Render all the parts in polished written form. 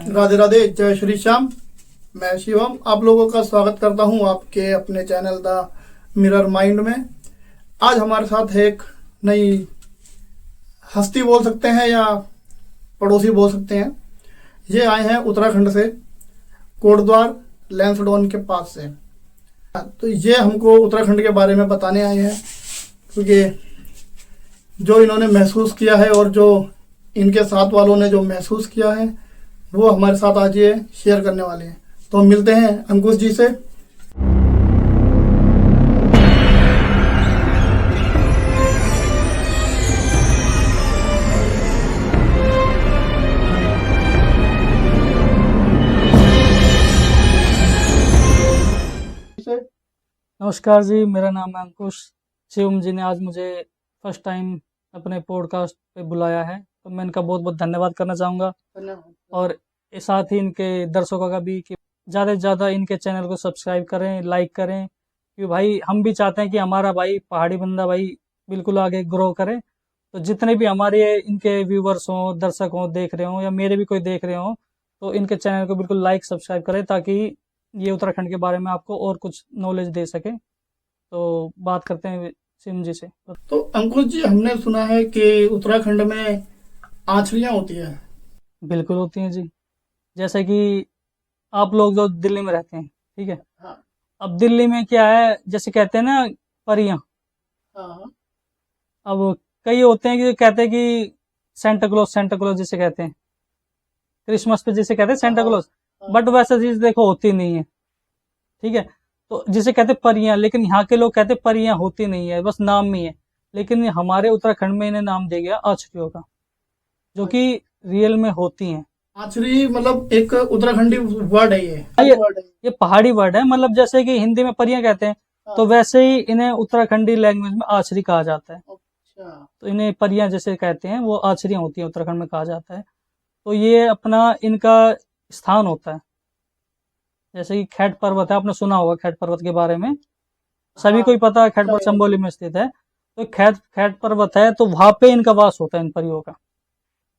राधे राधे, जय श्री श्याम। मैं शिवम आप लोगों का स्वागत करता हूं आपके अपने चैनल द मिरर माइंड में। आज हमारे साथ एक नई हस्ती बोल सकते हैं या पड़ोसी बोल सकते हैं। ये आए हैं उत्तराखंड से, कोटद्वार लैंसडौन के पास से। तो ये हमको उत्तराखंड के बारे में बताने आए हैं, क्योंकि जो इन्होंने महसूस किया है और जो इनके साथ वालों ने जो महसूस किया है वो हमारे साथ आज ये शेयर करने वाले हैं। तो हम मिलते हैं अंकुश जी से। नमस्कार जी, मेरा नाम है अंकुश। शिवम जी ने आज मुझे फर्स्ट टाइम अपने पॉडकास्ट पे बुलाया है, तो मैं इनका बहुत बहुत धन्यवाद करना चाहूँगा। और साथ ही इनके दर्शकों का भी कि ज़्यादा से ज़्यादा इनके चैनल को सब्सक्राइब करें, लाइक करें, क्योंकि भाई हम भी चाहते हैं कि हमारा भाई पहाड़ी बंदा भाई बिल्कुल आगे ग्रो करे। तो जितने भी हमारे इनके व्यूवर्स हों, दर्शक हों, देख रहे हों, या मेरे भी कोई देख रहे हों, तो इनके चैनल को बिल्कुल लाइक सब्सक्राइब करें, ताकि ये उत्तराखंड के बारे में आपको और कुछ नॉलेज दे सके। तो बात करते हैं सिम जी से। तो अंकुश जी, हमने सुना है कि उत्तराखंड में आछड़ियाँ होती है। बिल्कुल होती हैं जी। जैसे कि आप लोग जो दिल्ली में रहते हैं, ठीक है। हाँ अब दिल्ली में क्या है, जैसे कहते हैं ना परियां। हाँ अब कई होते हैं कि कहते हैं कि सेंटा क्लॉज जिसे कहते हैं, क्रिसमस पे जिसे कहते हैं सेंटा क्लॉज, बट वैसा चीज देखो होती नहीं है, ठीक है। तो जिसे कहते हैं परियां, लेकिन यहाँ के लोग कहते हैं परियां होती नहीं है, बस नाम में ही है। लेकिन हमारे उत्तराखंड में इन्हें नाम दे गया आछड़ियों का, जो कि रियल में होती हैं। आछड़ी मतलब एक उत्तराखंडी वर्ड है ये। ये पहाड़ी वर्ड है, मतलब जैसे कि हिंदी में परियां कहते हैं, तो वैसे ही इन्हें उत्तराखंडी लैंग्वेज में आछड़ी कहा जाता है। अच्छा। तो इन्हें परियां जैसे कहते हैं, वो आछड़ियां होती हैं, उत्तराखंड में कहा जाता है। तो ये अपना इनका स्थान होता है। जैसे कि खैट पर्वत है, आपने सुना होगा खैट पर्वत के बारे में, सभी को ही पता है खैट पर्वत चंबोली में स्थित है। तो खैट पर्वत है, तो वहां पे इनका वास होता है, इन परियों का।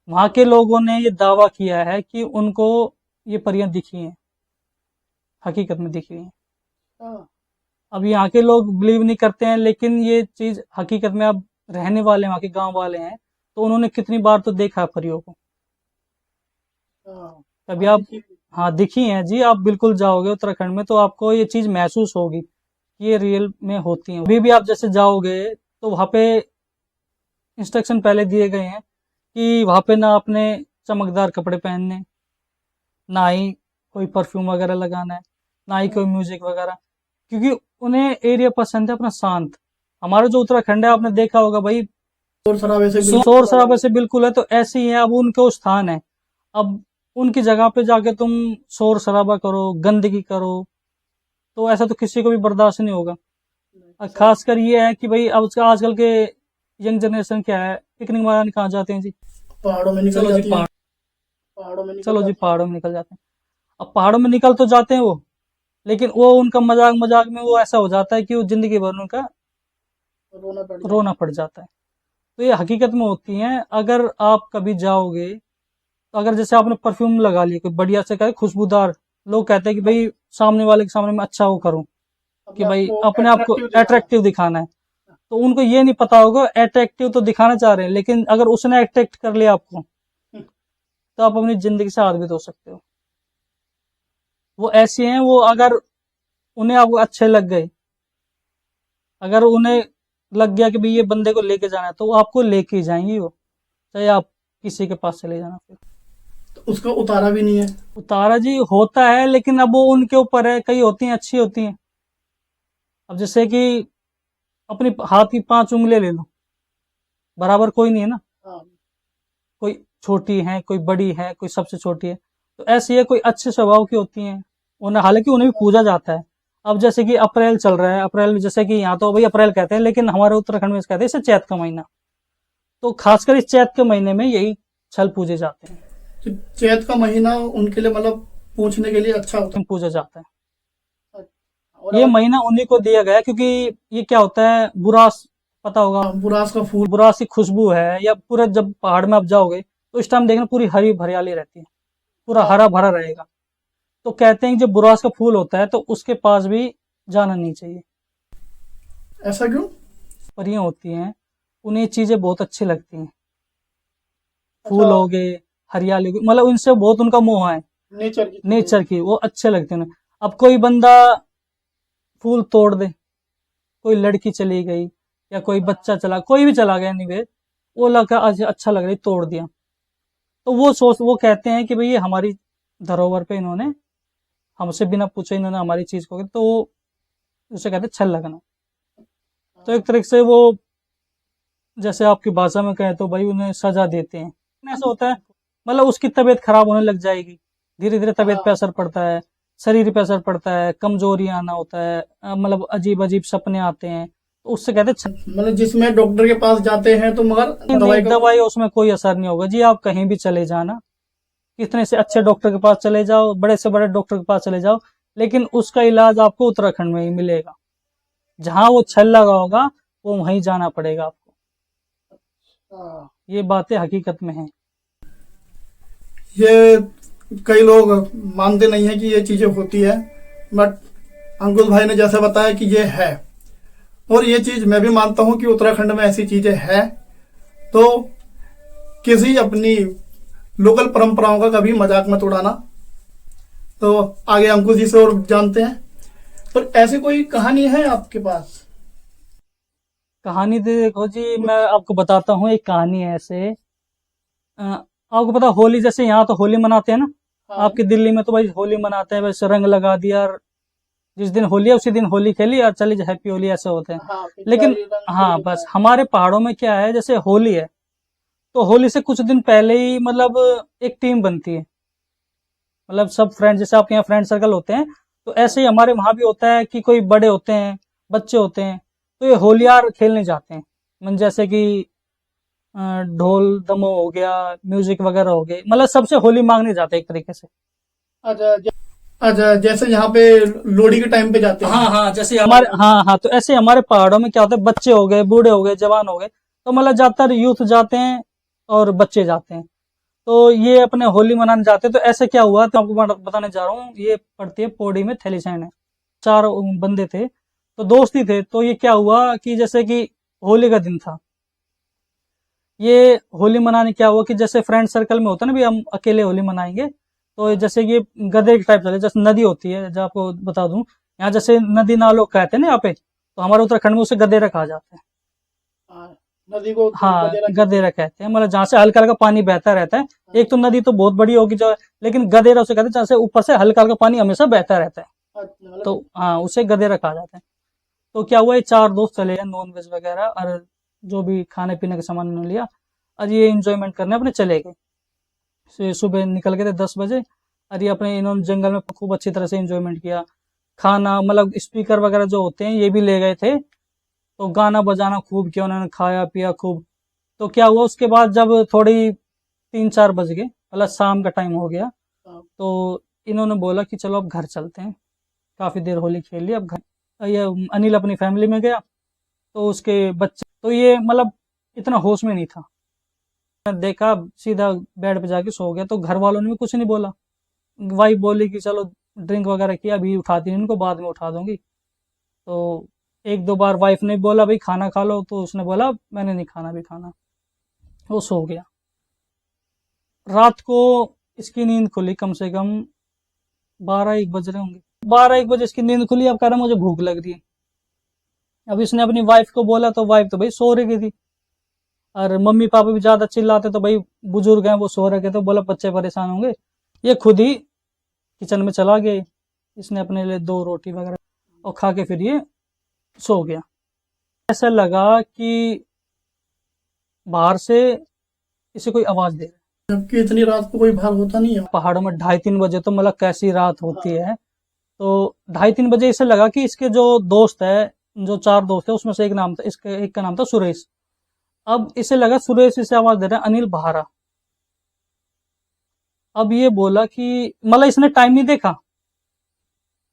वहां के लोगों ने ये दावा किया है कि उनको ये परियां दिखी हैं, हकीकत में दिखी हैं। अब यहाँ के लोग बिलीव नहीं करते हैं, लेकिन ये चीज हकीकत में अब रहने वाले वहाँ के गांव वाले हैं, तो उन्होंने कितनी बार तो देखा है परियों को। कभी आप, हाँ दिखी हैं जी। आप बिल्कुल जाओगे उत्तराखंड में तो आपको ये चीज महसूस होगी कि ये रियल में होती हैं। अभी भी आप जैसे जाओगे तो वहां पे इंस्ट्रक्शन पहले दिए गए हैं कि वहां पे ना आपने चमकदार कपड़े पहनने, ना ही कोई परफ्यूम वगैरह लगाना है, ना ही कोई म्यूजिक वगैरह, क्योंकि उन्हें एरिया पसंद है अपना शांत। हमारा जो उत्तराखंड है आपने देखा होगा भाई, शोर शराबे से बिल्कुल है। तो ऐसे ही है, अब उनके स्थान है। अब उनकी जगह पे जाके तुम शोर शराबा करो, गंदगी करो, तो ऐसा तो किसी को भी बर्दाश्त नहीं होगा। और खासकर ये है कि भाई अब आजकल के यंग जनरेशन क्या है, पिकनिक मारने कहाँ जाते हैं जी? पहाड़ों में निकल जाती है। चलो जी, पहाड़ों में निकल जाते हैं। अब पहाड़ों में निकल तो जाते हैं वो, लेकिन वो उनका मजाक मजाक में वो ऐसा हो जाता है कि वो जिंदगी भर उनका रोना पड़ जाता है। तो ये हकीकत में होती हैं। अगर आप कभी जाओगे, तो अगर जैसे आपने परफ्यूम लगा लिया कोई बढ़िया से, कहे खुशबूदार, लोग कहते हैं कि भाई सामने वाले के सामने में अच्छा वो करूं, कि भाई अपने आप को अट्रैक्टिव दिखाना है। तो उनको ये नहीं पता होगा, अट्रैक्टिव तो दिखाना चाह रहे हैं, लेकिन अगर उसने अट्रैक्ट कर लिया आपको, तो आप अपनी जिंदगी से हाथ भी धो सकते हो। वो ऐसे हैं, वो अगर उन्हें आपको अच्छे लग गए, अगर उन्हें लग गया कि भाई ये बंदे को लेके जाना है, तो वो आपको लेके ही जाएंगी, वो चाहे आप किसी के पास चले जाना। फिर तो उसका उतारा भी नहीं है। उतारा जी होता है, लेकिन अब वो उनके ऊपर है। कई होती हैं अच्छी होती हैं। अब जैसे कि अपनी हाथ की 5 उंगलियां ले लो, बराबर कोई नहीं है ना। कोई छोटी है, कोई बड़ी है, कोई सबसे छोटी है। तो ऐसी है, कोई अच्छे स्वभाव की होती हैं, उन्हें हालांकि उन्हें भी पूजा जाता है। अब जैसे कि अप्रैल चल रहा है, अप्रैल में जैसे कि यहाँ तो भाई अप्रैल कहते हैं, लेकिन हमारे उत्तराखंड में कहते हैं इसे चैत का महीना। तो खासकर इस चैत के महीने में यही छल पूजे जाते हैं। तो चैत का महीना उनके लिए मतलब पूछने के लिए अच्छा होता है। पूजा जाता है। और ये महीना उन्हीं को दिया गया, क्योंकि ये क्या होता है, बुरास, पता होगा, बुरास का फूल, बुरास की खुशबू है। या पूरा जब पहाड़ में आप जाओगे तो इस टाइम देखना पूरी हरी भरियाली रहती है। पूरा हरा भरा रहेगा। तो कहते हैं कि जब बुरास का फूल होता है तो उसके पास भी जाना नहीं चाहिए। ऐसा क्यों? परियां होती हैं, उन्हें ये चीजें बहुत अच्छी लगती हैं। फूल हो गए, हरियाली हो गई, मतलब उनसे बहुत उनका मोह है, नेचर की, वो अच्छे लगते हैं उन्हें। अब कोई बंदा फूल तोड़ दे, कोई लड़की चली गई या कोई बच्चा चला, कोई भी चला गया, एनीवे वो लगा आज अच्छा लग रहा है, तोड़ दिया, तो वो कहते हैं कि भाई ये हमारी धरोहर पे इन्होंने हमसे बिना पूछे इन्होंने हमारी चीज को, तो उसे कहते हैं छल लगना। तो एक तरीके से वो, जैसे आपकी भाषा में कहें तो भाई उन्हें सजा देते हैं। ऐसा होता है, मतलब उसकी तबीयत खराब होने लग जाएगी, धीरे धीरे तबीयत पे असर पड़ता है, शरीर पे असर पड़ता है, कमजोरी आना होता है, मतलब अजीब अजीब सपने आते हैं, तो उससे कहते हैं मतलब जिसमें डॉक्टर के पास जाते हैं तो मगर दवाई उसमें कोई असर नहीं होगा जी। आप कहीं भी चले जाना, कितने से अच्छे डॉक्टर के पास चले जाओ, बड़े से बड़े डॉक्टर के पास चले जाओ, लेकिन उसका इलाज आपको उत्तराखंड में ही मिलेगा। जहां वो छल लगा होगा वो वहीं जाना पड़ेगा आपको। ये बातें हकीकत में हैं। ये कई लोग मानते नहीं है कि ये चीजें होती है, बट अंकुश भाई ने जैसे बताया कि ये है, और ये चीज मैं भी मानता हूं कि उत्तराखंड में ऐसी चीजें हैं। तो किसी अपनी लोकल परंपराओं का कभी मजाक मत उड़ाना। तो आगे अंकुश जी से और जानते हैं, पर ऐसी कोई कहानी है आपके पास? कहानी देखो जी, मैं आपको बताता हूँ एक कहानी है ऐसे। आपको पता होली, जैसे यहाँ तो होली मनाते हैं ना, आपकी दिल्ली में तो भाई होली मनाते हैं, वैसे रंग लगा दिया, जिस दिन होली है उसी दिन होली खेली और चली हैप्पी होली, ऐसे होते हैं। लेकिन हाँ, बस हमारे पहाड़ों में क्या है, जैसे होली है तो होली से कुछ दिन पहले ही मतलब एक टीम बनती है, मतलब सब फ्रेंड, जैसे आपके यहाँ फ्रेंड सर्कल होते हैं, तो ऐसे ही हमारे वहां भी होता है कि कोई बड़े होते हैं, बच्चे होते हैं, तो ये होलियार खेलने जाते हैं। मन जैसे कि ढोल दमो हो गया, म्यूजिक वगैरह हो गए, मतलब सबसे होली मांगने जाते हैं एक तरीके से। अच्छा, जैसे यहाँ पे लोहड़ी के टाइम पे जाते हैं। हाँ हाँ, जैसे हमारे, हाँ हाँ, तो ऐसे हमारे पहाड़ों में क्या होता है, बच्चे हो गए, बूढ़े हो गए, जवान हो गए, तो मतलब ज्यादातर यूथ जाते हैं और बच्चे जाते हैं, तो ये अपने होली मनाने जाते हैं। तो ऐसे क्या हुआ, तो आपको बताने जा रहा हूँ। ये पड़ती है पौड़ी में, थैलीसैंण है। 4 बंदे थे, तो दोस्त ही थे। तो ये क्या हुआ कि जैसे कि होली का दिन था, ये होली मनाने क्या हुआ कि जैसे फ्रेंड सर्कल में होता है ना, भी हम अकेले होली मनाएंगे, तो जैसे ये गधे के टाइप चले, जैसे नदी होती है, जो आपको बता दूं, यहाँ जैसे नदी नालों कहते हैं ना यहाँ पे, तो हमारे उत्तराखंड में उसे गधेरा कहा जाता है। नदी को हाँ, गधेरा कहते हैं, मतलब जहाँ से हल्का हल्का पानी बहता रहता है। एक तो नदी तो बहुत बड़ी होगी जो, लेकिन गधेरा उसे कहते हैं जहाँ से ऊपर से हल्का हल्का पानी हमेशा बहता रहता है, तो हाँ, उसे गधेरा कहा जाता है। तो क्या हुआ, ये 4 दोस्त चले गए, नॉन वेज वगैरह और जो भी खाने पीने का सामान उन्होंने लिया, और ये इंजॉयमेंट करने अपने चले गए। सुबह निकल गए थे 10 बजे, और ये अपने इन्होंने जंगल में खूब अच्छी तरह से इंजॉयमेंट किया। खाना, मतलब स्पीकर वगैरह जो होते हैं ये भी ले गए थे, तो गाना बजाना खूब किया उन्होंने, खाया पिया खूब। तो क्या हुआ, उसके बाद जब थोड़ी 3-4 बज गए, मतलब शाम का टाइम हो गया, तो इन्होंने बोला कि चलो अब घर चलते हैं, काफी देर होली खेल ली, अब घर। ये अनिल अपनी फैमिली में गया, तो उसके बच्चे, तो ये मतलब इतना होश में नहीं था, देखा सीधा बेड पे जाके सो गया। तो घर वालों ने भी कुछ नहीं बोला। वाइफ बोली कि चलो ड्रिंक वगैरह किया, अभी उठाती नहीं इनको, बाद में उठा दूंगी। तो 1-2 बार वाइफ ने बोला भाई खाना खा लो, तो उसने बोला मैंने नहीं खाना, भी खाना, वो सो गया। रात को इसकी नींद खुली, कम से कम 12-1 बज रहे होंगे, 12-1 बजे इसकी नींद खुली। अब कह रहा मुझे भूख लग रही है। अब इसने अपनी वाइफ को बोला, तो वाइफ तो भाई सो रही थी, और मम्मी पापा भी ज्यादा चिल्लाते, तो भाई बुजुर्ग हैं वो सो रखे थे, बोला बच्चे परेशान होंगे। ये खुद ही किचन में चला गया, इसने अपने लिए 2 रोटी वगैरह और खा के फिर ये सो गया। ऐसा लगा कि बाहर से इसे कोई आवाज दे रहा है, जबकि इतनी रात को कोई बाहर होता नहीं है। पहाड़ों में 2:30-3 बजे, तो मतलब कैसी रात होती है। तो 2:30-3 बजे इसे लगा कि इसके जो दोस्त है, जो 4 दोस्त है, उसमें से एक नाम था, इसके एक का नाम था सुरेश। अब इसे लगा सुरेश इसे आवाज दे रहा है, अनिल बाहर आ। अब ये बोला कि, मतलब इसने टाइम नहीं देखा,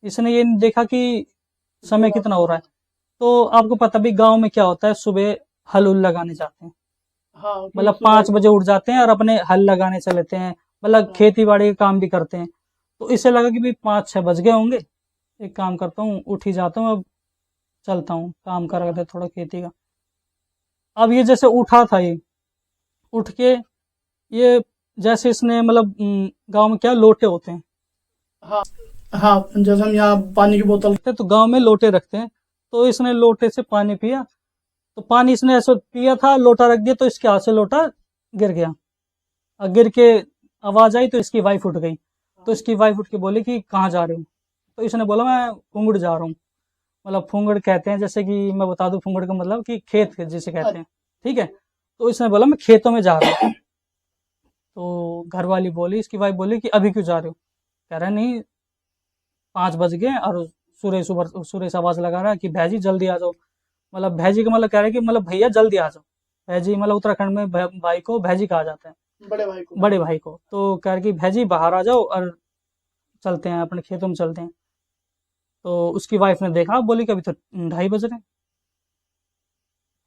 इसने ये नहीं देखा कि समय कितना हो रहा है। तो आपको पता भी गांव में क्या होता है, सुबह हल उल लगाने जाते हैं, मतलब 5 बजे उठ जाते हैं और अपने हल लगाने चलते हैं, मतलब खेती बाड़ी का काम भी करते हैं। तो इससे लगा कि भाई 5-6 बज गए होंगे, एक काम करता हूँ, उठ ही जाता हूँ, अब चलता हूँ, काम कर रहे थे थोड़ा खेती का। अब ये जैसे उठा था, ये उठ के ये जैसे इसने मतलब गांव में क्या लोटे होते हैं, हाँ हाँ, जैसे हम यहाँ पानी की बोतल। तो गांव में लोटे रखते हैं, तो इसने लोटे से पानी पिया। तो पानी इसने ऐसे पिया था, लोटा रख दिया, तो इसके हाथ से लोटा गिर गया। और गिर के आवाज आई तो इसकी वाइफ उठ गई। तो इसकी वाइफ उठ के बोली कि कहाँ जा रहे हो? तो इसने बोला मैं फुंगड़ जा रहा हूँ। मतलब फुंगड़ कहते हैं, जैसे कि मैं बता दूं, फुंगड़ का मतलब कि खेत जिसे कहते हैं, ठीक है। तो इसने बोला मैं खेतों में जा रहा हूँ। तो घर वाली बोली, इसकी वाइफ बोली कि अभी क्यों जा रहे हो? कह रहा नहीं, 5 बज गए और सुरेश आवाज लगा रहा है कि भैजी जल्दी आ जाओ। मतलब भैजी का मतलब कह रहा है कि मतलब भैया जल्दी आ जाओ। भैजी मतलब उत्तराखंड में भाई को भैजी कहा जाता है, बड़े भाई को। तो कह रहे कि भैजी बाहर आ जाओ और चलते हैं, अपने खेतों में चलते हैं। तो उसकी वाइफ ने देखा, बोली कि अभी तो 2:30 बज रहे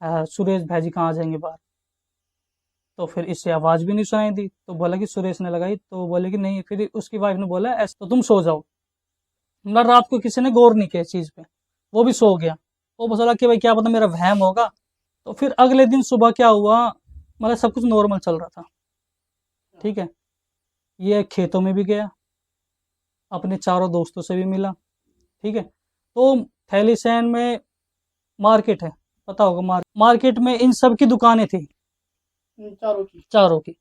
हैं, सुरेश भैजी कहाँ आ जाएंगे बाहर? तो फिर इससे आवाज भी नहीं सुनाई दी। तो बोला कि सुरेश ने लगाई, तो बोले कि नहीं। फिर उसकी वाइफ ने बोला ऐसा तो तुम सो जाओ। मतलब रात को किसी ने गौर नहीं किया इस चीज पे, वो भी सो गया। वो बोला कि भाई क्या पता मेरा वहम होगा। तो फिर अगले दिन सुबह क्या हुआ, मतलब सब कुछ नॉर्मल चल रहा था, ठीक है। ये खेतों में भी गया, अपने चारों दोस्तों से भी मिला, ठीक है। तो थैलीसैंण में मार्केट है, पता होगा, मार्केट में इन सब की दुकानें थी, चारों की।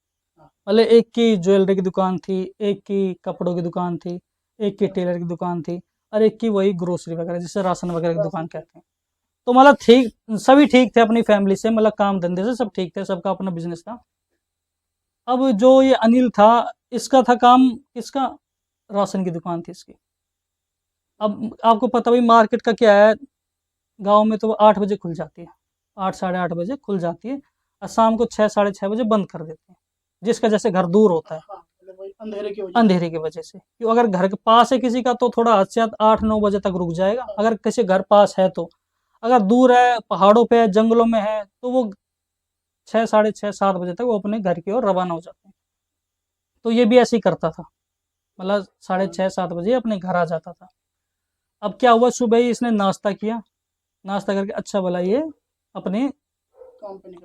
मतलब एक की ज्वेलरी की दुकान थी, एक की कपड़ों की दुकान थी, एक की टेलर की दुकान थी, और एक की वही ग्रोसरी वगैरह जिसे राशन वगैरह की दुकान कहते हैं। तो मतलब ठीक, सभी ठीक थे अपनी फैमिली से, मतलब काम धंधे से सब ठीक थे, सबका अपना बिजनेस था। अब जो ये अनिल था, इसका था काम, इसका राशन की दुकान थी इसकी। अब आपको पता भाई मार्केट का क्या है, गांव में तो 8 बजे खुल जाती है, 8 साढ़े 8 बजे खुल जाती है, और शाम को 6 साढ़े 6 बजे बंद कर देते हैं, जिसका जैसे घर दूर होता है, अंधेरे की वजह से। क्यों, अगर घर के पास है किसी का तो थोड़ा हद से हद 8-9 बजे तक रुक जाएगा, अगर किसी घर पास है तो। अगर दूर है, पहाड़ों पे है, जंगलों में है, तो वो 6 साढ़े 6 7 बजे तक वो अपने घर की ओर रवाना हो जाते हैं। तो ये भी ऐसे ही करता था, मतलब 6:30-7 बजे अपने घर आ जाता था। अब क्या हुआ, सुबह ही इसने नाश्ता किया, नाश्ता करके अच्छा भला ये अपने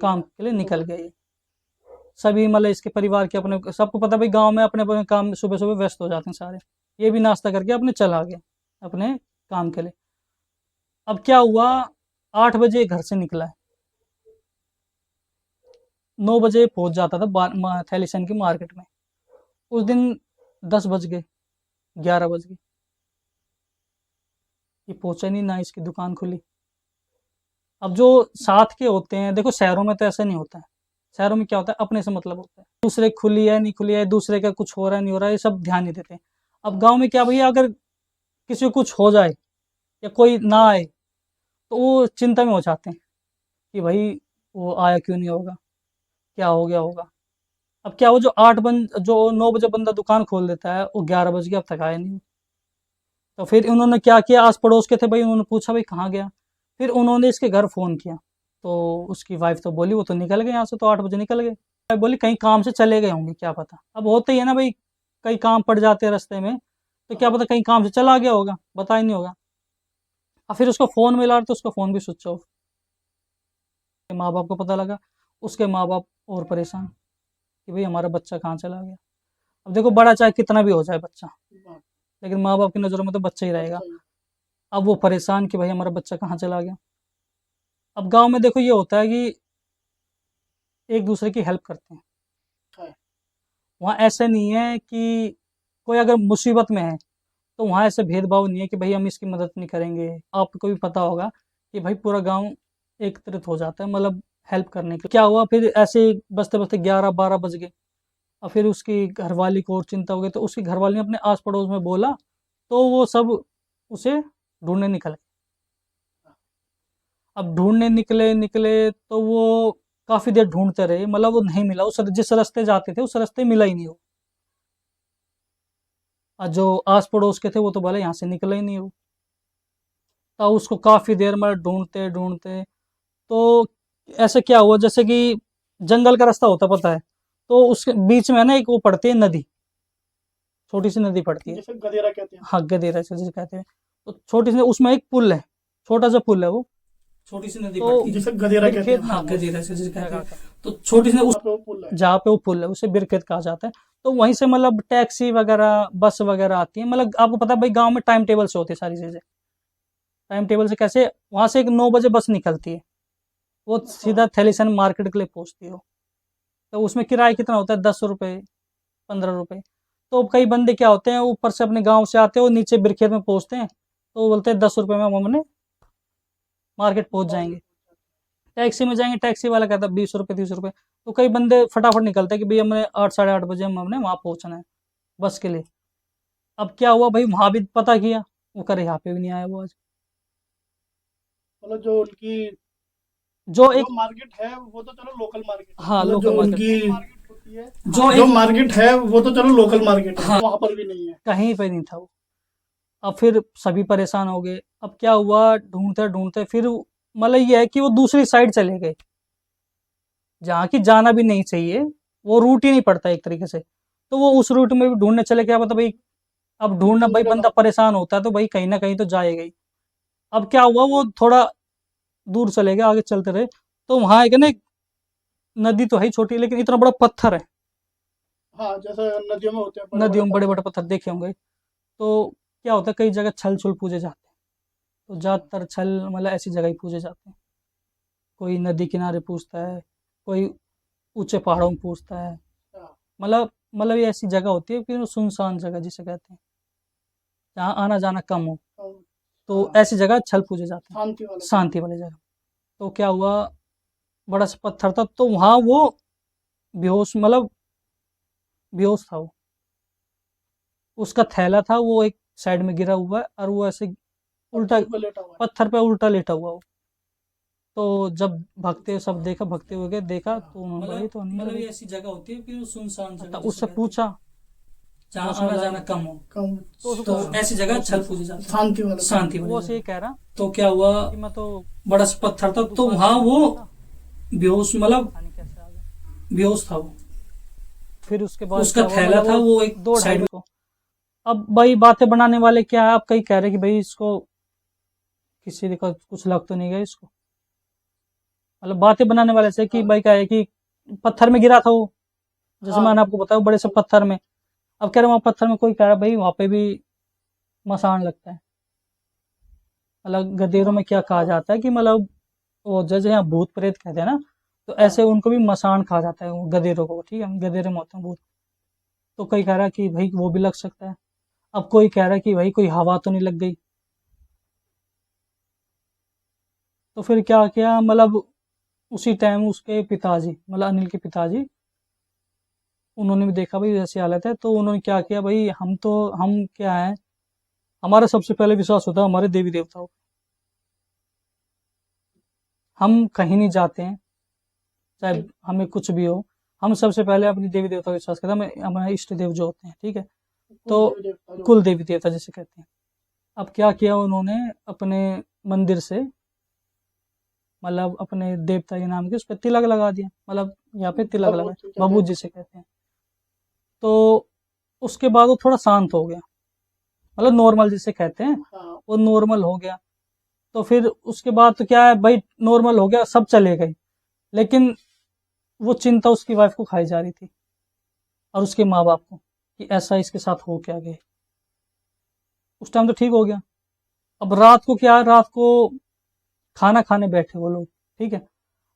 काम के लिए निकल गए। सभी मतलब इसके परिवार के अपने, सबको पता भाई गांव में अपने अपने काम सुबह सुबह व्यस्त हो जाते हैं सारे। ये भी नाश्ता करके अपने चला गया अपने काम के लिए। अब क्या हुआ, 8 बजे घर से निकला है, 9 बजे पहुंच जाता था थैलीसैंण की मार्केट में। उस दिन 10 बज गए, 11 बज गए, ये पहुंचा नहीं, ना इसकी दुकान खुली। अब जो साथ के होते हैं, देखो शहरों में तो ऐसा नहीं होता है, शहरों में क्या होता है, अपने से मतलब होता है, दूसरे खुली है नहीं खुली है, दूसरे का कुछ हो रहा है नहीं हो रहा है, ये सब ध्यान नहीं देते। अब गांव में क्या भैया, अगर किसी को कुछ हो जाए या कोई ना आए तो वो चिंता में हो जाते हैं कि भाई वो आया क्यों नहीं होगा, क्या हो गया होगा। अब क्या, वो जो 9 बजे बंदा दुकान खोल देता है, वो 11 बज गया, अब तक आया नहीं। तो फिर उन्होंने क्या किया, आस पड़ोस के थे भाई, उन्होंने पूछा भाई कहाँ गया। फिर उन्होंने इसके घर फोन किया, तो उसकी वाइफ तो बोली वो तो निकल गए यहाँ से, तो 8 बजे निकल गए। वाइफ बोली कहीं काम से चले गए होंगे, क्या पता। अब होते ही है ना भाई, कई काम पड़ जाते हैं रास्ते में, तो क्या पता कहीं काम से चला गया होगा, पता ही नहीं होगा। और फिर उसका फोन मिला तो उसका फोन भी स्विच ऑफ। माँ बाप को पता लगा, उसके माँ बाप और परेशान कि भाई हमारा बच्चा कहाँ चला गया। अब देखो, बड़ा चाहे कितना भी हो जाए बच्चा, लेकिन माँ बाप की नज़रों में तो बच्चा ही रहेगा। अब वो परेशान कि भाई हमारा बच्चा कहाँ चला गया। अब गांव में देखो ये होता है कि एक दूसरे की हेल्प करते हैं, वहाँ ऐसे नहीं है कि कोई अगर मुसीबत में है तो वहाँ ऐसे भेदभाव नहीं है कि भाई हम इसकी मदद नहीं करेंगे। आपको भी पता होगा कि भाई पूरा गांव एकत्रित हो जाता है, मतलब हेल्प करने के लिए। क्या हुआ, फिर ऐसे बजते बजते 11-12 बज गए, और फिर उसकी घरवाली को और चिंता हो गई, तो उसकी घरवाली ने अपने आस पड़ोस में बोला, तो वो सब उसे ढूंढने निकले। अब ढूंढने निकले निकले तो वो काफी देर ढूंढते रहे, मतलब वो नहीं मिला, उस जिस रास्ते जाते थे उस रास्ते मिला ही नहीं वो। और जो आस पड़ोस के थे वो तो बोले यहाँ से निकला ही नहीं वो। तो उसको काफी देर में ढूंढते ढूंढते, तो ऐसे क्या हुआ, जैसे कि जंगल का रास्ता होता पता है, तो उसके बीच में ना एक वो पड़ती है नदी, छोटी सी नदी पड़ती है, जैसे गदेरा कहते हैं। हाँ गदेरा जिसे कहते हैं। तो छोटी सी, उसमें एक पुल है, छोटा सा पुल है वो, छोटी सी नदी पड़ती है जैसे गदेरा कहते हैं। हाँ गदेरा जिसे कहते हैं। तो छोटी सी उस वहाँ पे वो पुल है। जहाँ पे वो पुल है उसे बिरखेत कहा जाता है। तो वहीं से मतलब टैक्सी वगैरह बस वगैरह आती है। मतलब आपको पता है भाई गांव में टाइम टेबल से होती है सारी चीजें। टाइम टेबल से कैसे, वहां से एक 9 बजे बस निकलती है, वो सीधा थैलीसैंड मार्केट के लिए पहुंचती है। तो उसमें किराया कितना होता है, 10 रुपये 15 रुपये। तो कई बंदे क्या होते हैं, ऊपर से अपने गांव से आते हैं, वो नीचे बिरखेत में पहुंचते हैं, तो वो बोलते हैं 10 रुपये में हम अपने मार्केट पहुंच जाएंगे। टैक्सी में जाएंगे, टैक्सी वाला कहता है 20 रुपये 30 रुपये। तो कई बंदे फटाफट निकलते हैं कि भाई हमने 8 साढ़े 8 बजे हमने वहां पहुंचना है बस के लिए। अब क्या हुआ भाई, वहां भी पता किया, वो करे यहाँ पे भी नहीं आया वो आज। मतलब जो उनकी जो एक जो मार्केट है वो तो चलो लोकल मार्केट है। हाँ मतलब लोकल जो मार्केट, उनकी मार्केट होती है, जो जो एक मार्केट है वो तो चलो लोकल मार्केट है, हाँ वहां पर भी नहीं है। कहीं पे नहीं था वो। अब फिर सभी परेशान हो गए। अब क्या हुआ, ढूंढते ढूंढते फिर मतलब ये है कि वो दूसरी साइड चले गए, जहाँ की जाना भी नहीं चाहिए, वो रूट ही नहीं पड़ता एक तरीके से। तो वो उस रूट में भी ढूंढने चले, क्या पता भाई, अब ढूंढना भाई बंदा परेशान होता है तो भाई कहीं ना कहीं तो जाएगा ही। अब क्या हुआ, वो थोड़ा दूर चले गए, आगे चलते रहे, तो वहां एक ना एक नदी तो है ही छोटी, लेकिन इतना बड़ा पत्थर है। हाँ, जैसे नदियों में होते हैं नदियों में बड़े बड़े पत्थर देखे होंगे। तो क्या होता है, कई जगह छल छुल पूजे जाते हैं। तो ज्यादातर छल मतलब ऐसी जगह ही पूजे जाते हैं। कोई नदी किनारे पूछता है, कोई ऊंचे पहाड़ों में पूछता है। मतलब ये ऐसी जगह होती है कि सुनसान जगह जिसे कहते हैं, जहाँ आना जाना कम हो, तो ऐसी जगह छल पूजे जाते हैं, शांति वाली जगह। तो क्या हुआ, बड़ा सा पत्थर था, तो वहां वो बेहोश, मतलब बेहोश था वो। उसका थैला था वो एक साइड में गिरा हुआ है, और वो ऐसे उल्टा पत्थर पे उल्टा लेटा हुआ वो। तो जब भगते सब देखा, भगते हुए देखा, तो उन्होंने बोला ये तो नहीं है। ऐसी जगह होती है कि सुनसान जगह तो उससे पूछा, जहाँ आना जाना कम हो, तो ऐसी जगह छल पूजे जाते हैं, शांति वाली वो जगह। से ये कह रहा तो क्या हुआ, कि मैं तो बड़ा सा पत्थर था, तो वहां वो बेहोश, मतलब पता नहीं कैसे आ गया। बेहोश था वो। फिर उसके बाद उसका क्या हुआ, थैला मतलब था वो एक दो साइड ढाई को। अब भाई बातें बनाने वाले क्या है, आप कई कह रहे कि भाई इसको किसी का कुछ लग तो नहीं गया इसको। मतलब बातें बनाने वाले से कि भाई क्या है कि पत्थर में गिरा था वो, जैसे मैंने आपको बताया बड़े से पत्थर में। अब कह रहे वहां पत्थर में, कोई कह रहा भाई वहां पे भी मसान लगता है। मतलब गदेरों में क्या कहा जाता है कि मतलब वो जैसे यहाँ भूत प्रेत कहते हैं ना, तो ऐसे उनको भी मसान कहा जाता है, वो गदेरों को, ठीक है, गदेरे में होते हैं भूत। तो कोई कह रहा है कि भाई वो भी लग सकता है। अब कोई कह रहा है कि भाई कोई हवा तो नहीं लग गई। तो फिर क्या किया, मतलब उसी टाइम उसके पिताजी, मतलब अनिल के पिताजी, उन्होंने भी देखा भाई ऐसी हालत है, तो उन्होंने क्या किया, भाई हम क्या है, हमारा सबसे पहले विश्वास होता है हमारे देवी देवताओं पे। हम कहीं नहीं जाते हैं, चाहे हमें कुछ भी हो, हम सबसे पहले अपनी देवी देवता का विश्वास करते हैं, हमारे इष्ट देव जो होते हैं, ठीक है। तो कुल देवी देवता जिसे कहते हैं। अब क्या किया उन्होंने, अपने मंदिर से, मतलब अपने देवता के नाम के उस पर तिलक लगा दिया, मतलब यहाँ पे तिलक लगा, भभूत जिसे कहते हैं। तो उसके बाद वो थोड़ा शांत हो गया, मतलब नॉर्मल जिसे कहते हैं, वो नॉर्मल हो गया। तो फिर उसके बाद तो क्या है भाई, नॉर्मल हो गया, सब चले गए, लेकिन वो चिंता उसकी वाइफ को खाई जा रही थी, और उसके माँ बाप को, कि ऐसा इसके साथ हो क्या गया। उस टाइम तो ठीक हो गया। अब रात को क्या है, रात को खाना खाने बैठे वो लोग, ठीक है।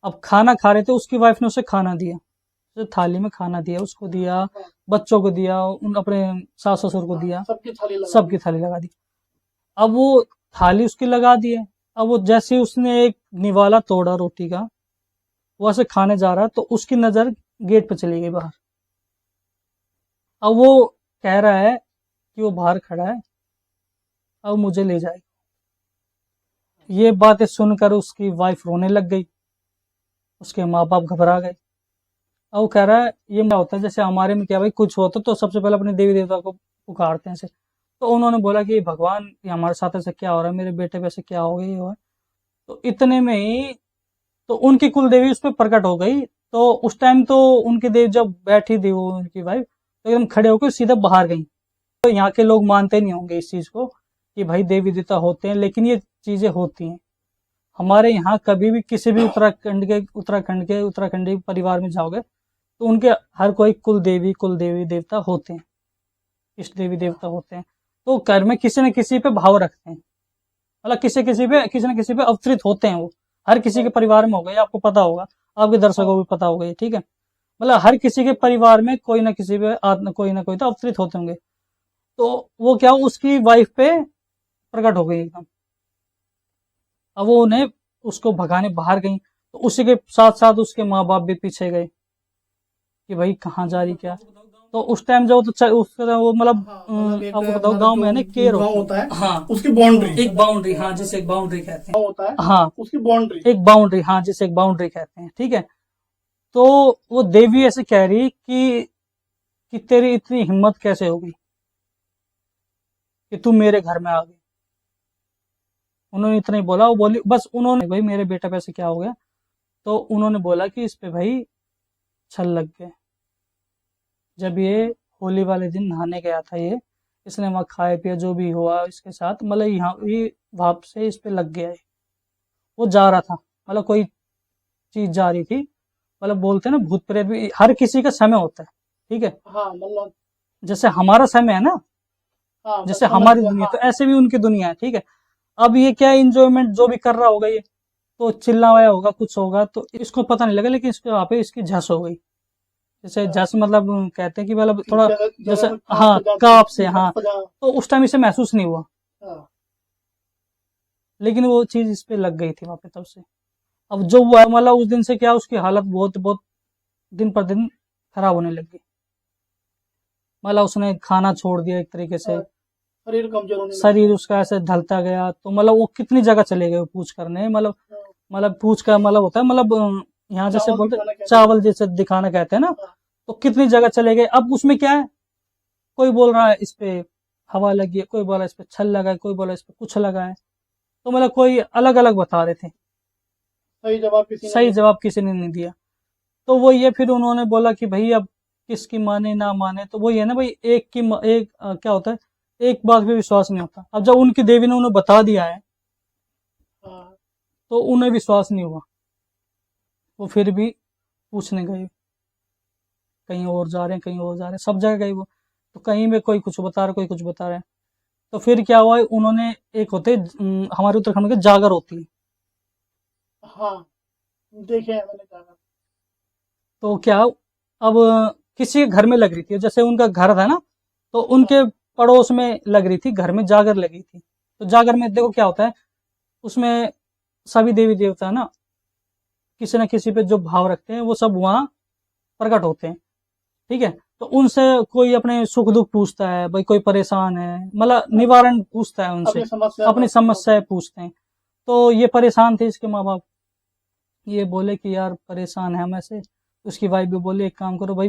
अब खाना खा रहे थे, उसकी वाइफ ने उसे खाना दिया, उसे थाली में खाना दिया, उसको दिया, बच्चों को दिया, उन अपने सास ससुर को दिया, सबकी थाली लगा दी। अब वो थाली उसकी लगा दी है। अब वो जैसे उसने एक निवाला तोड़ा रोटी का, वो ऐसे खाने जा रहा है, तो उसकी नजर गेट पे चली गई बाहर। अब वो कह रहा है कि वो बाहर खड़ा है, अब मुझे ले जाए। ये बातें सुनकर उसकी वाइफ रोने लग गई, उसके माँ बाप घबरा गए। अब वो कह रहा है ये क्या होता है, जैसे हमारे में क्या भाई कुछ होता तो सबसे पहले अपने देवी देवता को पुकारते हैं से। तो उन्होंने बोला कि भगवान ये हमारे साथ ऐसे क्या हो रहा है, मेरे बेटे पे ऐसे क्या हो गया, ये हुआ। तो इतने में ही तो उनकी कुल देवी उस पर प्रकट हो गई। तो उस टाइम तो उनकी देवी जब बैठी थी वो, उनकी वाइफ तो एकदम खड़े होकर सीधा बाहर गई, तो यहाँ के लोग मानते नहीं होंगे इस चीज को कि भाई देवी देवता होते हैं, लेकिन ये चीजें होती हैं। हमारे यहाँ कभी भी किसी भी उत्तराखंडी परिवार में जाओगे तो उनके हर कोई कुल देवी देवता होते हैं, इष्ट देवी देवता होते हैं। तो घर में किसी न किसी पे भाव रखते हैं, मतलब किसी न किसी पे अवतरित होते हैं। वो हर किसी के परिवार में होगा, ये आपको पता होगा, आपके दर्शकों को भी पता होगा ये, ठीक है। मतलब हर किसी के परिवार में कोई ना किसी पे कोई ना कोई तो अवतरित होते होंगे। तो वो क्या उसकी वाइफ पे प्रकट हो गई एकदम। अब वो उन्हें उसको भगाने बाहर गई, तो उसी के साथ साथ उसके माँ बाप भी पीछे गए कि भाई कहाँ जा रही क्या। तो उस टाइम जो वो मतलब आपको बताओ गांव में है ना केयर होता है, हाँ उसकी बाउंड्री, एक बाउंड्री, हाँ जिसे एक बाउंड्री कहते हैं, होता है, हाँ उसकी बाउंड्री, एक बाउंड्री, हाँ जिसे एक बाउंड्री कहते हैं, ठीक है। तो वो देवी ऐसे कह रही कि तेरी इतनी हिम्मत कैसे होगी कि तू मेरे घर में आ गई। उन्होंने इतना ही बोला, वो बोली बस, उन्होंने भाई मेरे बेटा पे ऐसे क्या हो गया, तो उन्होंने बोला कि इस पे भाई छल लग गए। जब ये होली वाले दिन नहाने गया था, ये इसने वहां खाया पिया जो भी हुआ इसके साथ, मतलब यहाँ ये भाप से इस पे लग गया है। वो जा रहा था, मतलब कोई चीज जा रही थी, मतलब बोलते हैं ना भूत प्रेत भी हर किसी का समय होता है, ठीक है। हाँ मतलब जैसे हमारा समय है ना, हाँ, जैसे हमारी दुनिया, तो ऐसे भी उनकी दुनिया है, ठीक है। अब ये क्या इंजॉयमेंट जो भी कर रहा होगा ये, तो चिल्लाया होगा, कुछ होगा, तो इसको पता नहीं लगा, लेकिन इसके वहां पे इसकी झस हो गई। जैसे झस मतलब कहते हैं कि मतलब थोड़ा जैसे हाँ काप से, हाँ, तो उस टाइम इसे महसूस नहीं हुआ, लेकिन वो चीज इस पे लग गई थी वहां पे तब से। अब जो हुआ मतलब उस दिन से क्या उसकी हालत बहुत बहुत दिन पर दिन खराब होने लग गई। मतलब उसने खाना छोड़ दिया एक तरीके से, शरीर कमजोर होने लगा। शरीर उसका ऐसे ढलता गया। तो मतलब वो कितनी जगह चले गए पूछ करने, मतलब पूछ का मतलब होता है मतलब यहाँ जैसे बोलते चावल जैसे दिखाना कहते हैं ना, तो कितनी जगह चले गए। अब उसमें क्या है, कोई बोल रहा है इस पे हवा लगी है, कोई बोल रहा है इस पे छल लगा है, कोई बोल रहा है इस पे कुछ लगा है। तो मतलब कोई अलग अलग बता रहे थे, सही जवाब किसी ने नहीं दिया। तो वो ये फिर उन्होंने बोला कि भाई अब किसकी माने ना माने, तो वही है ना भाई, क्या होता है, एक बात पे विश्वास नहीं होता। अब जब उनकी देवी ने उन्हें बता दिया है तो उन्हें विश्वास नहीं हुआ, वो फिर भी पूछने गए, कहीं और जा रहे हैं, कहीं और जा रहे हैं, सब जगह गए वो। तो कहीं में कोई कुछ बता रहा, कोई कुछ बता रहे हैं। तो फिर क्या हुआ, उन्होंने एक होते हमारे उत्तराखंड में जागर होती है, हाँ देखे हैं मैंने जागर। तो क्या अब किसी के घर में लग रही थी, जैसे उनका घर था ना, तो उनके पड़ोस में लग रही थी, घर में जागर लगी थी। तो जागर में देखो क्या होता है, उसमें सभी देवी देवता ना किसी न किसी पे जो भाव रखते हैं वो सब वहां प्रकट होते हैं, ठीक है। तो उनसे कोई अपने सुख दुख पूछता है, भाई कोई परेशान है, मतलब निवारण पूछता है उनसे, अपनी समस्याएं पूछते हैं। तो ये परेशान थे, इसके माँ बाप ये बोले कि यार परेशान है हम ऐसे। उसकी वाइफ भी बोली एक काम करो भाई,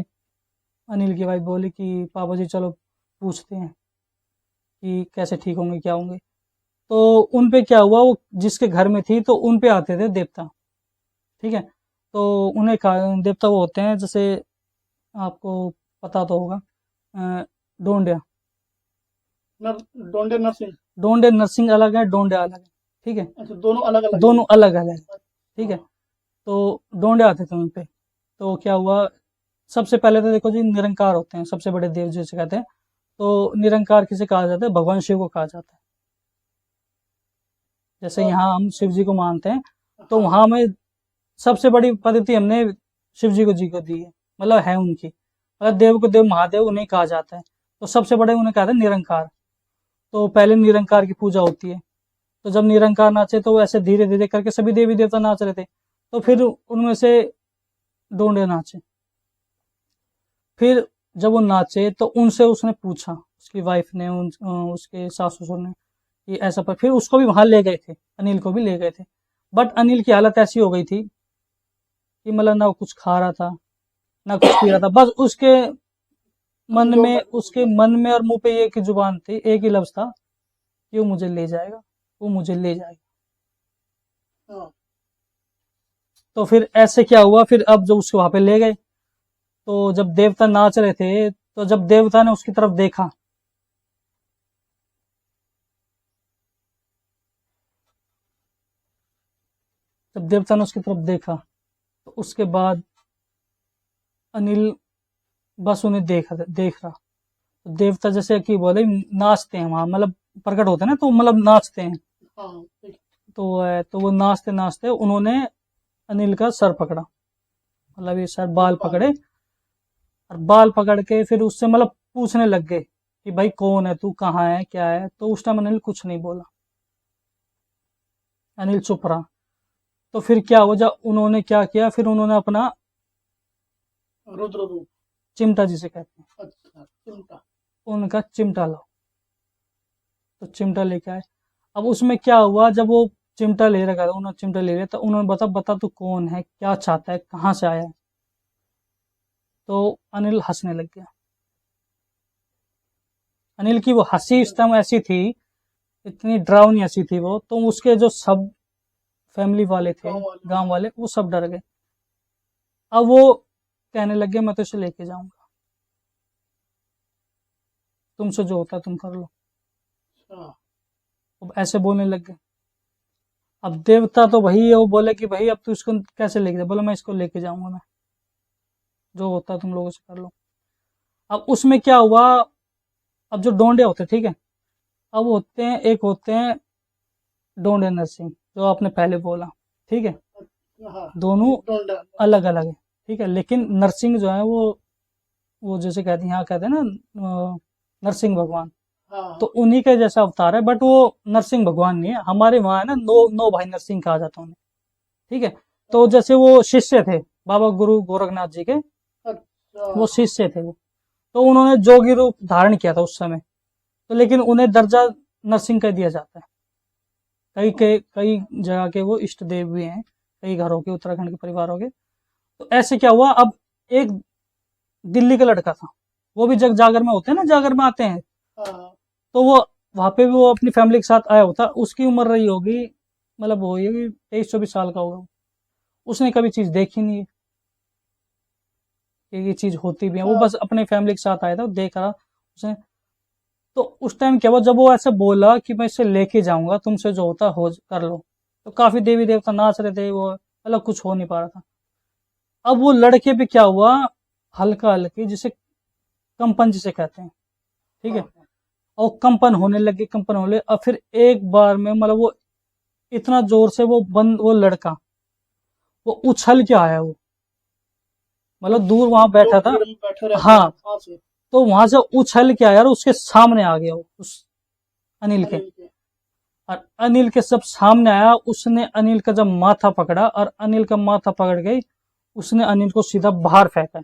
अनिल की वाइफ बोली कि पापा जी चलो पूछते हैं कि कैसे ठीक होंगे, क्या होंगे। तो उन पे क्या हुआ, वो जिसके घर में थी तो उन पे आते थे देवता, ठीक है। तो उन्हें देवता वो होते हैं, जैसे आपको पता तो होगा डोंडिया, डोंडे नरसिंह, डोंडे नरसिंह अलग है, डोंडिया अलग है, ठीक है। अच्छा दोनों अलग अलग, दोनों अलग अलग, ठीक है। तो डोंडे आते थे उन पे। तो क्या हुआ, सबसे पहले तो देखो जी निरंकार होते हैं, सबसे बड़े देव जिसे कहते हैं। तो निरंकार किसे कहा जाता है, भगवान शिव को कहा जाता है। जैसे यहाँ हम शिव जी को मानते हैं, तो वहां में सबसे बड़ी पद्धति हमने शिव जी को दी है, मतलब है उनकी, मतलब देव को देव महादेव उन्हें कहा जाता है। तो सबसे बड़े उन्हें कहा था निरंकार। तो पहले निरंकार की पूजा होती है। तो जब निरंकार नाचे तो ऐसे धीरे धीरे करके सभी देवी देवता नाच रहे थे। तो फिर उनमें से डोंडे नाचे। फिर जब वो नाचे तो उनसे उसने पूछा, उसकी वाइफ ने, उसके सास ससुर ने, कि ऐसा पर फिर उसको भी वहां ले गए थे, अनिल को भी ले गए थे। बट अनिल की हालत ऐसी हो गई थी कि मतलब ना वो कुछ खा रहा था ना कुछ पी रहा था, बस उसके मन में और मुंह पे एक ही जुबान थी, एक ही लफ्ज था कि वो मुझे ले जाएगा, वो मुझे ले जाएगा। तो फिर ऐसे क्या हुआ, फिर अब जो उसको वहां पे ले गए, तो जब देवता नाच रहे थे, तो जब देवता ने उसकी तरफ देखा जब देवता ने उसकी तरफ देखा तो उसके बाद अनिल बस उन्हें देख रहा। तो देवता जैसे कि बोले नाचते हैं वहां, मतलब प्रकट होते हैं ना, तो मतलब नाचते हैं। तो वो नाचते नाचते उन्होंने अनिल का सर पकड़ा, मतलब ये सर बाल पकड़े, और बाल पकड़ के फिर उससे मतलब पूछने लग गए कि भाई कौन है तू, कहाँ है, क्या है। तो उस टाइम अनिल कुछ नहीं बोला, अनिल चुप रहा। तो फिर क्या हुआ, जब उन्होंने क्या किया, फिर उन्होंने अपना रुद्र रूप, चिमटा जिसे कहते हैं, अच्छा चिमटा, उनका चिमटा लो। तो चिमटा लेके आए। अब उसमें क्या हुआ, जब वो चिमटा ले रखा था, उन्होंने चिमटा ले लिया, तो उन्होंने बता तू कौन है, क्या चाहता है, कहाँ से आया है। तो अनिल हंसने लग गया। अनिल की वो हंसी इस टाइम ऐसी थी, इतनी डरावनी हंसी थी वो, तो उसके जो सब फैमिली वाले थे, गांव वाले, वो सब डर गए। अब वो कहने लगे मैं तो इसे लेके जाऊंगा, तुमसे जो होता है तुम कर लो। अब ऐसे बोलने लग गए। अब देवता तो वही है, वो बोले कि भाई अब तू इसको कैसे लेके जा। बोले मैं इसको लेके जाऊंगा, मैं जो होता है तुम लोगों से कर लो। अब उसमें क्या हुआ, अब जो डोंडे होते, ठीक है, अब होते हैं, एक होते हैं डोंडे नरसिंह, जो आपने पहले बोला, ठीक है, दोनों अलग अलग है, ठीक है। लेकिन नरसिंह जो है वो जैसे कहते हैं, यहाँ कहते हैं ना नरसिंह भगवान, तो उन्हीं के जैसा अवतार है, बट वो नरसिंह भगवान नहीं है। हमारे वहाँ है ना नौ भाई नरसिंह कहा जाता है उन्हें, ठीक है। तो जैसे वो शिष्य थे बाबा गुरु गोरखनाथ जी के, वो शिष्य थे वो, तो उन्होंने जोगी रूप धारण किया था उस समय। तो लेकिन उन्हें दर्जा नरसिंह का दिया जाता है। कई जगह के वो इष्ट देव भी हैं, कई घरों के, उत्तराखंड के परिवारों के। तो ऐसे क्या हुआ, अब एक दिल्ली का लड़का था, वो भी जग जागर में होते हैं ना, जागर में आते हैं, तो वो वहां पे भी वो अपनी फैमिली के साथ आया होता। उसकी उम्र रही होगी, मतलब वो ये 23-24 साल का होगा। उसने कभी चीज देखी नहीं है कि ये चीज होती भी है, वो बस अपने फैमिली के साथ आया था, देख रहा उसने। तो उस टाइम क्या हुआ, जब वो ऐसे बोला कि मैं इसे लेके जाऊंगा, तुमसे जो होता हो कर लो, तो काफी देवी देवता नाच रहे थे, वो अलग कुछ हो नहीं पा रहा था। अब वो लड़के पे क्या हुआ, हल्का हल्की जिसे कंपन जिसे कहते हैं, ठीक है, और कंपन होने लगे, कंपन होने लगे। और फिर एक बार में मतलब वो इतना जोर से वो लड़का वो उछल के आया, वो मतलब दूर वहां बैठा था, हाँ, तो वहां से उछल के आया और उसके सामने आ गया वो, उस अनिल के, और अनिल के सब सामने आया। उसने अनिल का जब माथा पकड़ा, और अनिल का माथा पकड़ गई, उसने अनिल को सीधा बाहर फेंका,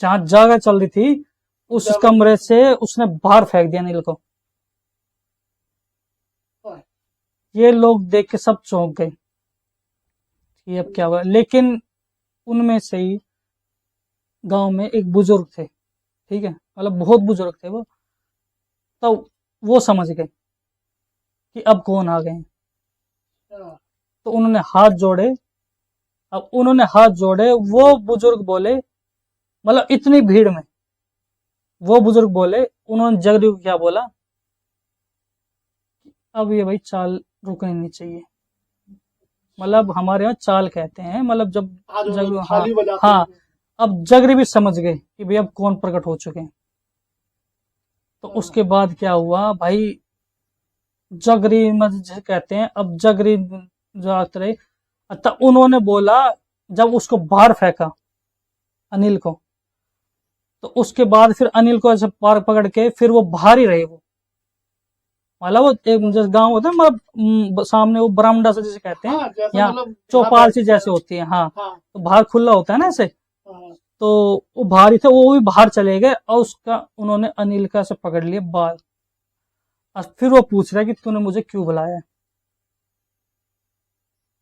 जहां जगह चल रही थी उस कमरे से उसने बाहर फेंक दिया अनिल को। ये लोग देख के सब चौंक गए, ये अब क्या हुआ। लेकिन उनमें से ही गांव में एक बुजुर्ग थे, ठीक है, मतलब बहुत बुजुर्ग थे वो, तो वो समझ गए कि अब कौन आ गए। तो उन्होंने हाथ जोड़े। अब उन्होंने हाथ जोड़े, वो बुजुर्ग बोले, मतलब इतनी भीड़ में वो बुजुर्ग बोले, उन्होंने जगरी को क्या बोला, अब ये भाई चाल रुकनी नहीं चाहिए। मतलब हमारे यहाँ चाल कहते हैं, मतलब जब जगरी, हाँ, अब जगरी भी समझ गए कि भाई अब कौन प्रकट हो चुके हैं। तो उसके बाद क्या हुआ भाई, जगरी मतलब कहते हैं, अब जगरी जो आते रहे, तब उन्होंने बोला, जब उसको बाहर फेंका अनिल को, तो उसके बाद फिर अनिल को ऐसे पार पकड़ के फिर वो बाहर ही रहे। वो मतलब वो एक जैसे गांव होता है, मतलब सामने वो बरामदा से जिसे कहते हैं, यहाँ मतलब चौपाल सी जैसे होती है, हाँ, तो बाहर खुला होता है ना ऐसे, तो वो बाहर ही थे, वो भी बाहर चले गए, और उसका उन्होंने अनिल का से पकड़ लिया बाल, और फिर वो पूछ रहा है कि तूने मुझे क्यों बुलाया है।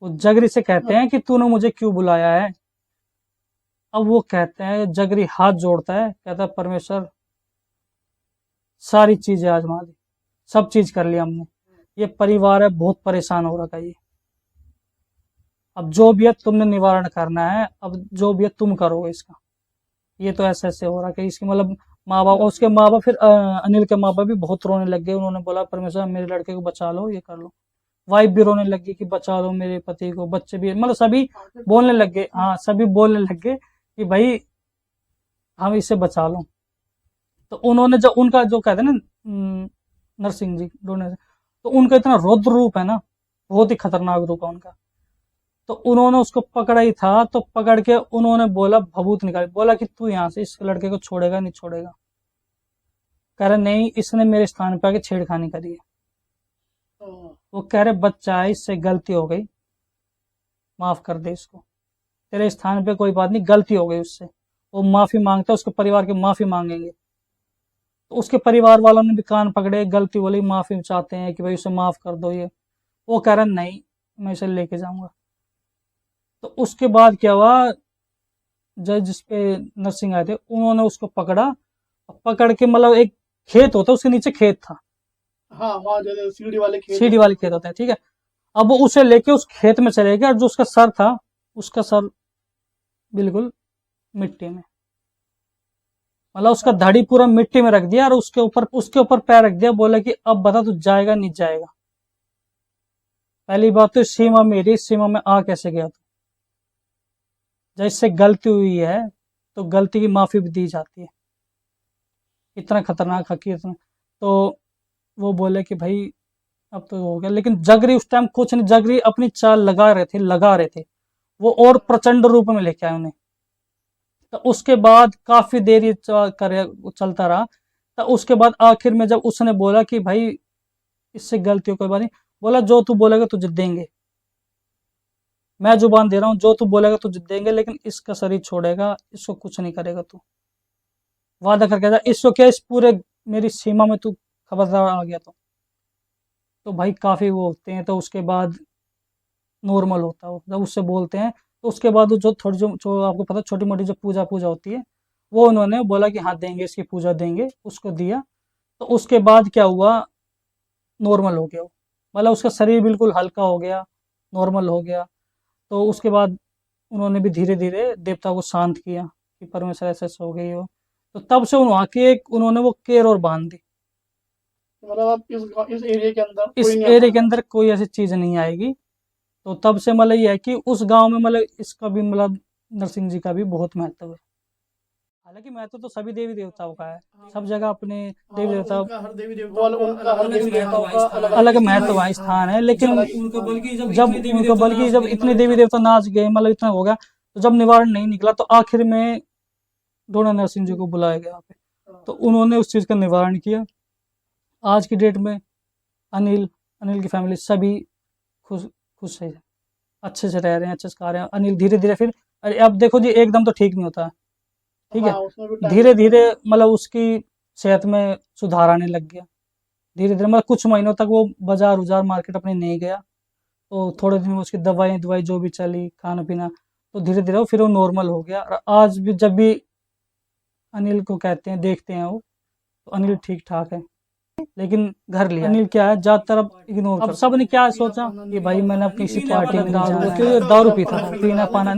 वो जगरी से कहते हैं कि तूने मुझे क्यों बुलाया है। अब वो कहते हैं, जगरी हाथ जोड़ता है, कहता है परमेश्वर सारी चीजें आजमा दी, सब चीज कर लिया हमने, ये परिवार है बहुत परेशान हो रखा है, ये अब जो भी है तुमने निवारण करना है, अब जो भी है तुम करोगे इसका। ये तो ऐसे ऐसे हो रहा है कि इसके मतलब माँ बाप, उसके माँ बाप, फिर अनिल के माँ बाप भी बहुत रोने लग गए। उन्होंने बोला परमेश्वर मेरे लड़के को बचा लो, ये कर लो। वाइफ भी रोने लग गई कि बचा दो मेरे पति को, बच्चे भी, मतलब सभी बोलने लग गए, हाँ सभी बोलने लग गए कि भाई हम इसे बचा लो। तो उन्होंने जब उनका जो कहते हैं ना नरसिंह जी डोने, तो उनका इतना रौद्र रूप है ना, बहुत ही खतरनाक रूप है उनका। तो उन्होंने उसको पकड़ा ही था, तो पकड़ के उन्होंने बोला, भभूत निकाली, बोला कि तू यहाँ से इस लड़के को छोड़ेगा नहीं छोड़ेगा। कह रहे नहीं, इसने मेरे स्थान पे आके छेड़खानी करी है। वो कह रहे बच्चा है, इससे गलती हो गई, माफ कर दे इसको, तेरे स्थान पे कोई बात नहीं, गलती हो गई उससे। वो माफी मांगता है, उसके परिवार के माफी मांगेंगे। तो उसके परिवार वालों ने भी कान पकड़े, गलती बोली, माफी चाहते हैं कि भाई उसे माफ कर दो। ये वो कह रहा नहीं, मैं इसे लेके जाऊंगा। तो उसके बाद क्या हुआ, जज जिस पे नरसिंह आए थे, उन्होंने उसको पकड़ा, पकड़ के मतलब एक खेत होता है, उसके नीचे खेत था, हाँ वहाँ जैसे सीढ़ी वाले खेत होते हैं, ठीक है। अब वो उसे लेके उस खेत में चले गए, और जो उसका सर था, उसका सर बिल्कुल मिट्टी में, मतलब उसका धड़ी पूरा मिट्टी में रख दिया, और उसके ऊपर पैर रख दिया। बोला कि अब बता तू जाएगा नहीं जाएगा। पहली बात तो सीमा मेरी, सीमा में आ कैसे गया तू? जैसे गलती हुई है तो गलती की माफी भी दी जाती है। इतना खतरनाक हकीकत में। तो वो बोले कि भाई अब तो हो गया, लेकिन जगरी उस टाइम कुछ नहीं, जगरी अपनी चाल लगा रहे थे वो, और प्रचंड रूप में लेके आए उन्हें। तो उसके बाद काफी देर ये चलता रहा। तो उसके बाद आखिर में जब उसने बोला कि भाई इससे गलती हो कोई बात नहीं, बोला जो तू बोलेगा तुझे देंगे, मैं जुबान दे रहा हूँ, जो तू बोलेगा तुझे देंगे, लेकिन इसका शरीर छोड़ेगा, इसको कुछ नहीं करेगा तू, वादा करके जा। इसको क्या, इस पूरे मेरी सीमा में तू खबरदार आ गया तो भाई काफी वो होते हैं। तो उसके बाद नॉर्मल होता है, जब उससे बोलते हैं तो उसके बाद जो थोड़ी जो आपको पता छोटी मोटी जो पूजा होती है, वो उन्होंने बोला कि हाँ देंगे, इसकी पूजा देंगे, उसको दिया। तो उसके बाद क्या हुआ, नॉर्मल हो गया वो, मतलब उसका शरीर बिल्कुल हल्का हो गया, नॉर्मल हो गया। तो उसके बाद उन्होंने भी धीरे धीरे देवता को शांत किया कि परमेश्वर ऐसे हो गई हो। तो तब से वहाँ की एक उन्होंने वो केयर और बांध दी, मतलब आप इस एरिया के अंदर कोई ऐसी चीज नहीं आएगी। तो तब से मतलब ये है कि उस गांव में मतलब इसका भी मतलब नरसिंह जी का भी बहुत महत्व है। हालांकि महत्व तो सभी देवी देवताओं का है, सब जगह अपने देवी देवता अलग महत्व है, स्थान है। लेकिन जब इतने देवी देवता नाच गए, मतलब इतना हो गया, तो जब निवारण नहीं निकला तो आखिर में डोना नरसिंह जी को बुलाया गया पे, तो उन्होंने उस चीज का निवारण किया। आज की डेट में अनिल की फैमिली सभी खुश है, अच्छे से रह रहे हैं, अच्छे से खा रहे हैं। अनिल धीरे धीरे फिर, अरे अब देखो जी एकदम तो ठीक नहीं होता, ठीक है, धीरे धीरे मतलब उसकी सेहत में सुधार आने लग गया। धीरे धीरे मतलब कुछ महीनों तक वो बाजार मार्केट अपने नहीं गया, तो थोड़े दिन में उसकी दवाई जो भी चली, खाना पीना, तो धीरे धीरे फिर वो नॉर्मल हो गया। और आज भी जब भी अनिल को कहते हैं, देखते हैं वो, तो अनिल ठीक ठाक है। लेकिन घर लिया अनिल क्या है, ज्यादातर अब इग्नोर। अब सबने क्या सोचा कि भाई मैंने अपनी किसी पार्टी में नहीं जाना, क्योंकि दारू पीता था,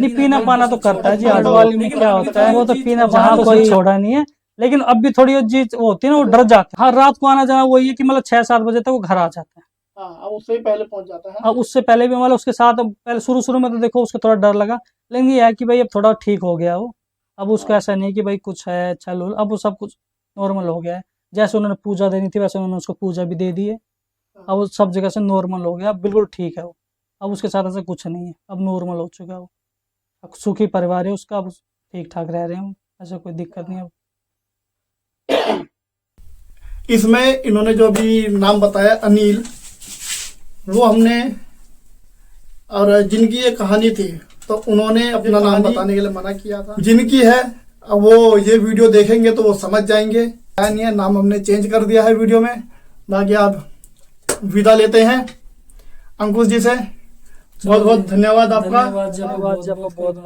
पीना पाना तो करता है जी। आडवाली में क्या होता है, वो तो पीना पाना कोई छोड़ा नहीं है। लेकिन अब भी थोड़ी चीज वो होती है ना, वो डर जाता है। हाँ, रात को आना जाना वही है कि मतलब 6-7 बजे तक वो घर आ जाता है। हाँ, उससे पहले पहुंच जाता है। अब उससे पहले भी मतलब उसके साथ पहले शुरू में तो देखो उसको थोड़ा डर लगा, लेकिन ये है कि भाई अब थोड़ा ठीक हो गया वो। अब उसको ऐसा नहीं कि भाई कुछ है चलो, अब वो सब कुछ नॉर्मल हो गया है। जैसे उन्होंने पूजा देनी थी वैसे उन्होंने उसको पूजा भी दे दी है। अब वो सब जगह से नॉर्मल हो गया, अब बिल्कुल ठीक है वो। अब उसके साथ ऐसा कुछ नहीं है, अब नॉर्मल हो चुका है वो। अब सुखी परिवार है उसका, अब ठीक ठाक रह रहे हैं, ऐसा कोई दिक्कत नहीं है। इसमें इन्होंने जो भी नाम बताया अनिल, वो हमने, और जिनकी ये कहानी थी तो उन्होंने अपना नाम बताने के लिए मना किया था। जिनकी है अब वो ये वीडियो देखेंगे तो वो समझ जाएंगे। नहीं है, नाम हमने चेंज कर दिया है वीडियो में। बाकी आप विदा लेते हैं अंकुश जी से। बहुत बहुत धन्यवाद आपका। धन्यवाद, बहुत बहुत